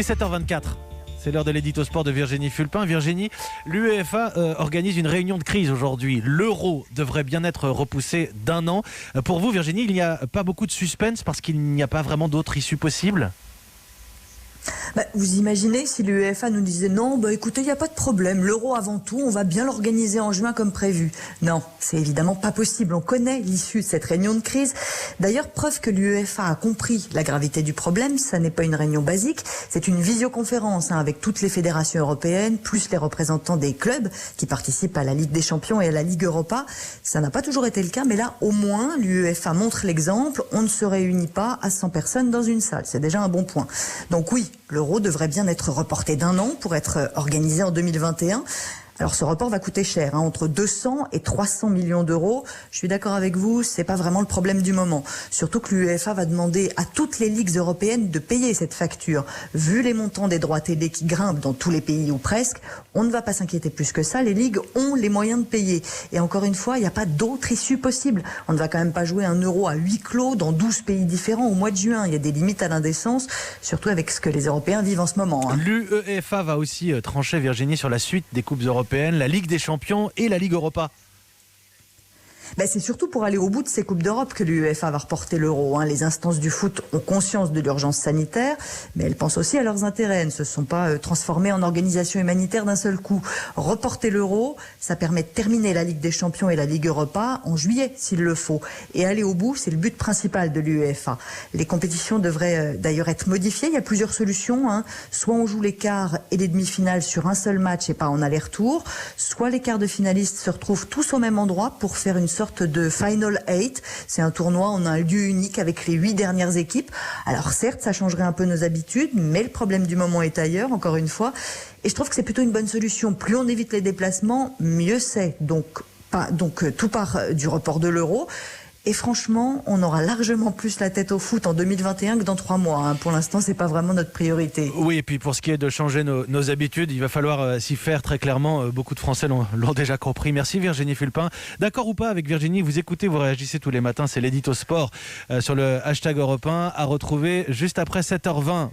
est 7h24. C'est l'heure de l'édito sport de Virginie Fulpin. Virginie, l'UEFA organise une réunion de crise aujourd'hui. L'Euro devrait bien être repoussé d'un an. Pour vous, Virginie, il n'y a pas beaucoup de suspense parce qu'il n'y a pas vraiment d'autre issue possible ? Vous imaginez si l'UEFA nous disait non, écoutez, il n'y a pas de problème, l'Euro avant tout, on va bien l'organiser en juin comme prévu. Non, c'est évidemment pas possible, on connaît l'issue de cette réunion de crise. D'ailleurs, preuve que l'UEFA a compris la gravité du problème, ça n'est pas une réunion basique, c'est une visioconférence avec toutes les fédérations européennes, plus les représentants des clubs qui participent à la Ligue des Champions et à la Ligue Europa. Ça n'a pas toujours été le cas, mais là, au moins, l'UEFA montre l'exemple, on ne se réunit pas à 100 personnes dans une salle, c'est déjà un bon point. Donc oui, l'Euro devrait bien être reporté d'un an pour être organisé en 2021. Alors ce report va coûter cher, entre 200 et 300 millions d'euros. Je suis d'accord avec vous, c'est pas vraiment le problème du moment. Surtout que l'UEFA va demander à toutes les ligues européennes de payer cette facture. Vu les montants des droits télé qui grimpent dans tous les pays ou presque, on ne va pas s'inquiéter plus que ça. Les ligues ont les moyens de payer. Et encore une fois, il n'y a pas d'autre issue possible. On ne va quand même pas jouer un Euro à huis clos dans 12 pays différents au mois de juin. Il y a des limites à l'indécence, surtout avec ce que les Européens vivent en ce moment. L'UEFA va aussi trancher, Virginie, sur la suite des coupes européennes, la Ligue des Champions et la Ligue Europa. C'est surtout pour aller au bout de ces Coupes d'Europe que l'UEFA va reporter l'Euro. Les instances du foot ont conscience de l'urgence sanitaire, mais elles pensent aussi à leurs intérêts. Elles ne se sont pas transformées en organisation humanitaire d'un seul coup. Reporter l'Euro, ça permet de terminer la Ligue des Champions et la Ligue Europa en juillet, s'il le faut. Et aller au bout, c'est le but principal de l'UEFA. Les compétitions devraient d'ailleurs être modifiées. Il y a plusieurs solutions. Soit on joue les quarts et les demi-finales sur un seul match et pas en aller-retour, soit les quarts de finalistes se retrouvent tous au même endroit pour faire une sorte de Final 8. C'est un tournoi en un lieu unique avec les 8 dernières équipes. Alors certes, ça changerait un peu nos habitudes, mais le problème du moment est ailleurs, encore une fois. Et je trouve que c'est plutôt une bonne solution. Plus on évite les déplacements, mieux c'est. Donc tout part du report de l'Euro. Et franchement, on aura largement plus la tête au foot en 2021 que dans 3 mois. Pour l'instant, c'est pas vraiment notre priorité. Oui, et puis pour ce qui est de changer nos habitudes, il va falloir s'y faire très clairement. Beaucoup de Français l'ont déjà compris. Merci Virginie Fulpin. D'accord ou pas avec Virginie, vous écoutez, vous réagissez tous les matins. C'est l'édito sport sur le hashtag Europe 1 à retrouver juste après 7h20.